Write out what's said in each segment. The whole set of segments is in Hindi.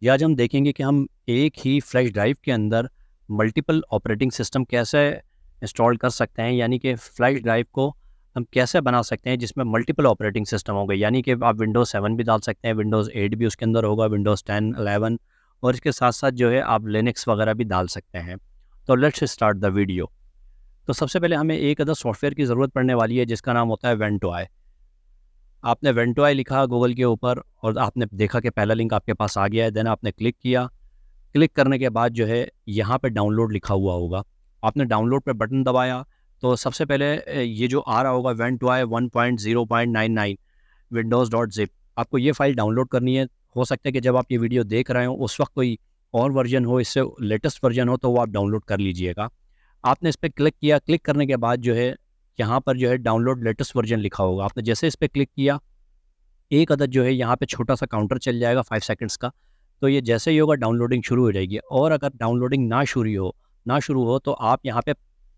ये आज हम देखेंगे कि हम एक ही फ्लैश ड्राइव के अंदर मल्टीपल ऑपरेटिंग सिस्टम कैसे इंस्टॉल कर सकते हैं, यानी कि फ्लैश ड्राइव को हम कैसे बना सकते हैं जिसमें मल्टीपल ऑपरेटिंग सिस्टम हो गए। यानी कि आप विंडोज़ 7 भी डाल सकते हैं, विंडोज़ 8 भी उसके अंदर होगा, विंडोज़ 10, 11 और इसके साथ साथ जो है आप लिनक्स वगैरह भी डाल सकते हैं। तो लेट्स स्टार्ट द वीडियो। तो सबसे पहले हमें एक अदर सॉफ्टवेयर की ज़रूरत पड़ने वाली है जिसका नाम होता है वेंटॉय। आपने वेंटॉय लिखा गूगल के ऊपर और आपने देखा कि पहला लिंक आपके पास आ गया है। देन आपने क्लिक किया। क्लिक करने के बाद जो है यहाँ पे डाउनलोड लिखा हुआ होगा। आपने डाउनलोड पे बटन दबाया तो सबसे पहले ये जो आ रहा होगा वेंटॉय 1.0.99 विंडोज़ डॉट जिप, आपको ये फ़ाइल डाउनलोड करनी है। हो सकता है कि जब आप ये वीडियो देख रहे हो उस वक्त कोई और वर्जन हो, इससे लेटेस्ट वर्जन हो, तो वो आप डाउनलोड कर लीजिएगा। आपने इस पर क्लिक किया। क्लिक करने के बाद जो है यहाँ पर जो है डाउनलोड लेटेस्ट वर्जन लिखा होगा। आपने जैसे इस पर क्लिक किया, एक अदद जो है यहाँ पे छोटा सा काउंटर चल जाएगा 5 सेकंड्स का। तो ये जैसे ही होगा डाउनलोडिंग शुरू हो जाएगी। और अगर डाउनलोडिंग ना शुरू हो तो आप यहाँ पे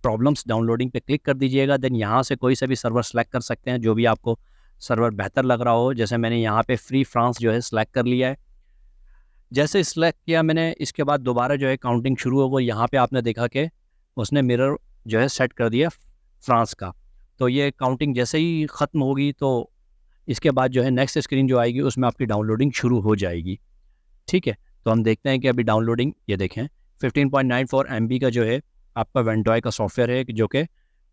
प्रॉब्लम्स डाउनलोडिंग पे क्लिक कर दीजिएगा। देन यहाँ से कोई सा भी सर्वर सेलेक्ट कर सकते हैं जो भी आपको सर्वर बेहतर लग रहा हो। जैसे मैंने यहाँ पे फ्री फ्रांस जो है सेलेक्ट कर लिया है। जैसे सेलेक्ट किया मैंने, इसके बाद दोबारा जो है काउंटिंग शुरू हो गई। यहाँ पे आपने देखा कि उसने मिरर जो है सेट कर दिया फ्रांस का। तो ये काउंटिंग जैसे ही ख़त्म होगी तो इसके बाद जो है नेक्स्ट स्क्रीन जो आएगी उसमें आपकी डाउनलोडिंग शुरू हो जाएगी। ठीक है, तो हम देखते हैं कि अभी डाउनलोडिंग, ये देखें 15.94 MB का जो है आपका वेंटॉय का सॉफ्टवेयर है जो कि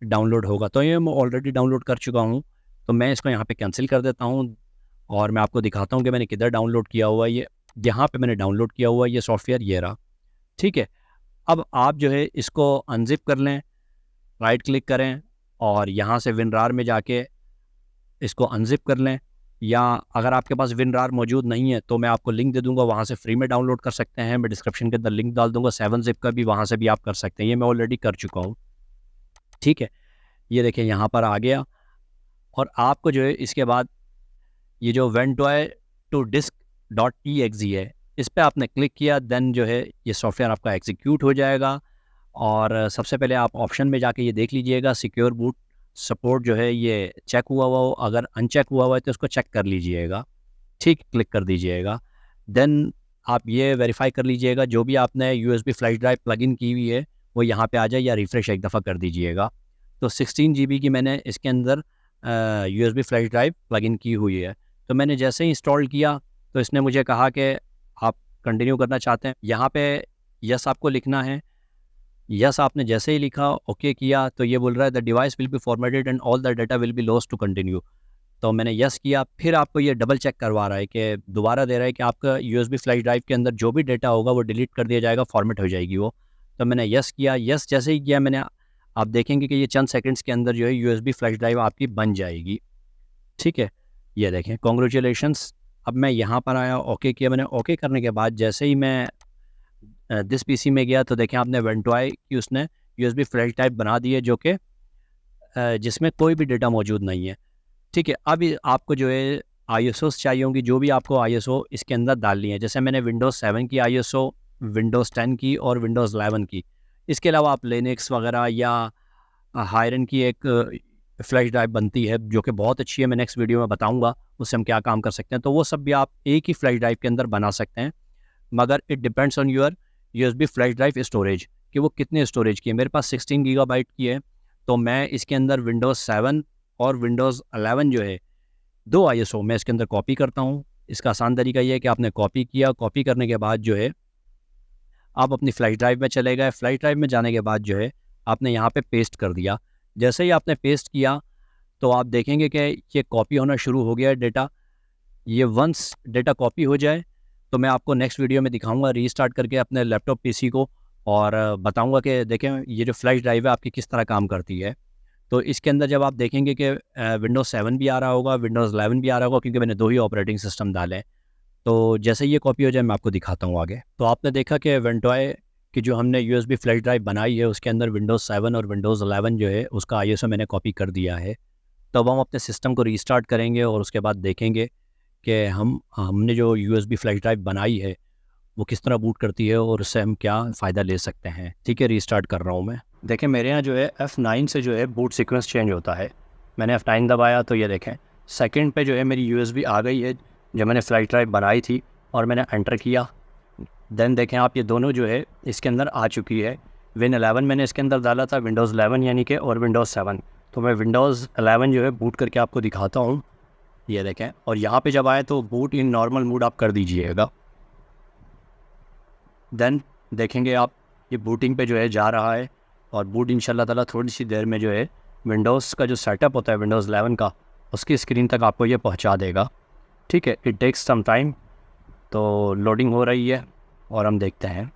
डाउनलोड होगा। तो ये मैं ऑलरेडी डाउनलोड कर चुका हूँ, तो मैं इसको यहाँ पे कैंसिल कर देता हूँ और मैं आपको दिखाता हूँ कि मैंने किधर डाउनलोड किया हुआ है। ये यहाँ पे मैंने डाउनलोड किया हुआ है ये सॉफ्टवेयर, ये रहा। ठीक है, अब आप जो है इसको अनजिप कर लें, राइट क्लिक करें और यहाँ से विनरार में जाके इसको अनजिप कर लें। या अगर आपके पास विनरार मौजूद नहीं है तो मैं आपको लिंक दे दूंगा, वहाँ से फ्री में डाउनलोड कर सकते हैं। मैं डिस्क्रिप्शन के अंदर लिंक डाल दूंगा 7-zip का भी, वहाँ से भी आप कर सकते हैं। ये मैं ऑलरेडी कर चुका हूँ। ठीक है, ये देखिए यहाँ पर आ गया। और आपको जो है इसके बाद ये जो Ventoy to disc dot E है, इस पर आपने क्लिक किया। देन जो है ये सॉफ्टवेयर आपका एग्जीक्यूट हो जाएगा। और सबसे पहले आप ऑप्शन में जाके ये देख लीजिएगा सिक्योर बूट सपोर्ट जो है ये चेक हुआ हुआ हो। अगर अनचेक हुआ हुआ है तो इसको चेक कर लीजिएगा। ठीक, क्लिक कर दीजिएगा। देन आप ये वेरीफाई कर लीजिएगा जो भी आपने यूएसबी फ्लैश ड्राइव प्लगइन की हुई है वो यहाँ पे आ जाए, या रिफ़्रेश एक दफ़ा कर दीजिएगा। तो 16 GB की मैंने इसके अंदर यूएसबी फ्लैश ड्राइव प्लगइन की हुई है। तो मैंने जैसे ही इंस्टॉल किया तो इसने मुझे कहा कि आप कंटिन्यू करना चाहते हैं, यहाँ पे यस आपको लिखना है। यस आपने जैसे ही लिखा, ओके किया, तो ये बोल रहा है the device will be formatted and all the data will be lost to continue. तो मैंने यस किया। फिर आपको ये डबल चेक करवा रहा है कि दोबारा दे रहा है कि आपका यूएसबी फ्लैश ड्राइव के अंदर जो भी डेटा होगा वो डिलीट कर दिया जाएगा, फॉर्मेट हो जाएगी वो। तो मैंने यस किया। यस जैसे ही किया मैंने, आप देखेंगे कि ये चंद सेकंड्स के अंदर जो है यूएसबी फ्लैश ड्राइव आपकी बन जाएगी। ठीक है, ये देखें, कॉन्ग्रेचुलेशंस। अब मैं यहाँ पर आया, ओके किया मैंने। ओके करने के बाद जैसे ही मैं दिस पीसी में गया तो देखें आपने वेंटॉय की उसने यूएसबी फ्लैश ड्राइव बना दी है जो कि जिसमें कोई भी डेटा मौजूद नहीं है। ठीक है, अब आपको जो है ISOs चाहिए होंगी, जो भी आपको ISO इसके अंदर डालनी है। जैसे मैंने विंडोज़ 7 की ISO, विंडोज़ 10 की और विंडोज़ 11 की। इसके अलावा आप लिनक्स वगैरह या हायरन की एक फ्लैश ड्राइव बनती है जो कि बहुत अच्छी है, मैं नेक्स्ट वीडियो में बताऊंगा उससे हम क्या काम कर सकते हैं। तो वो सब भी आप एक ही फ्लैश ड्राइव के अंदर बना सकते हैं, मगर it depends on your USB flash drive storage कि वो कितने स्टोरेज की है। मेरे पास 16 गीगाबाइट की है, तो मैं इसके अंदर विंडोज़ 7 और विंडोज़ 11 जो है 2 ISO मैं इसके अंदर कॉपी करता हूँ। इसका आसान तरीका ये है कि आपने कॉपी किया, कॉपी करने के बाद जो है आप अपनी फ्लैश ड्राइव में चले गए। फ्लैश ड्राइव में जाने के बाद जो है आपने यहाँ पे पेस्ट कर दिया। जैसे ही आपने पेस्ट किया तो आप देखेंगे कि ये कॉपी होना शुरू हो गया है डेटा। ये वंस डेटा कॉपी हो जाए तो मैं आपको नेक्स्ट वीडियो में दिखाऊंगा रीस्टार्ट करके अपने लैपटॉप पीसी को, और बताऊंगा कि देखें ये जो फ्लैश ड्राइव है आपकी किस तरह काम करती है। तो इसके अंदर जब आप देखेंगे कि विंडोज़ 7 भी आ रहा होगा, विंडोज़ 11 भी आ रहा होगा, क्योंकि मैंने 2 ही ऑपरेटिंग सिस्टम डाले हैं। तो जैसे ये कॉपी हो जाए मैं आपको दिखाता हूँ आगे। तो आपने देखा कि वेंटॉय की जो हमने यूएसबी फ्लैश ड्राइव बनाई है उसके अंदर विंडोज़ 7 और विंडोज़ 11 जो है उसका ISO मैंने कॉपी कर दिया है। तब हम अपने सिस्टम को रीस्टार्ट करेंगे और उसके बाद देखेंगे कि हमने जो यूएसबी फ्लैश ड्राइव बनाई है वो किस तरह बूट करती है और उससे हम क्या फ़ायदा ले सकते हैं। ठीक है, रीस्टार्ट कर रहा हूँ मैं। देखें मेरे यहाँ जो है F9 से जो है बूट सीक्वेंस चेंज होता है। मैंने F9 दबाया तो ये देखें सेकंड पे जो है मेरी यूएसबी आ गई है जो मैंने फ्लैश ड्राइव बनाई थी, और मैंने एंटर किया। देन देखें आप ये दोनों जो है इसके अंदर आ चुकी है। Win11 मैंने इसके अंदर डाला था, विंडोज़ 11 यानी कि, और विंडोज़ 7। तो मैं विंडोज़ 11 जो है बूट करके आपको दिखाता हूँ। ये देखें, और यहाँ पे जब आए तो बूट इन नॉर्मल मोड आप कर दीजिएगा। देन देखेंगे आप ये बूटिंग पे जो है जा रहा है, और बूट इंशाल्लाह ताला थोड़ी सी देर में जो है विंडोज़ का जो सेटअप होता है विंडोज़ 11 का, उसकी स्क्रीन तक आपको ये पहुँचा देगा। ठीक है, इट टेक्स सम टाइम। तो लोडिंग हो रही है और हम देखते हैं।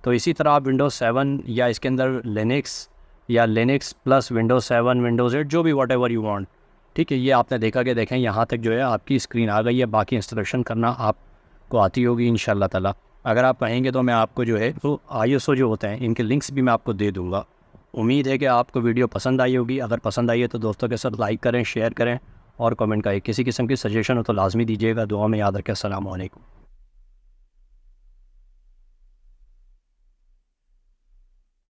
तो इसी तरह आप विंडोज़ 7 या इसके अंदर लिनक्स या लिनक्स प्लस विंडोज़ 7, विंडोज़ 8, जो भी वॉट एवर यू वांट। ठीक है, ये आपने देखा कि देखें यहाँ तक जो है आपकी स्क्रीन आ गई है। बाकी इंस्टॉलेशन करना आपको आती होगी इंशाल्लाह ताला। अगर आप कहेंगे तो मैं आपको जो है तो ISO जो होते हैं इनके लिंक्स भी मैं आपको दे दूँगा। उम्मीद है कि आपको वीडियो पसंद आई होगी। अगर पसंद आई है तो दोस्तों के साथ लाइक करें, शेयर करें और कमेंट करें। किसी किस्म की सजेशन हो तो लाजमी दीजिएगा। दुआ में याद रखें। अस्सलाम वालेकुम।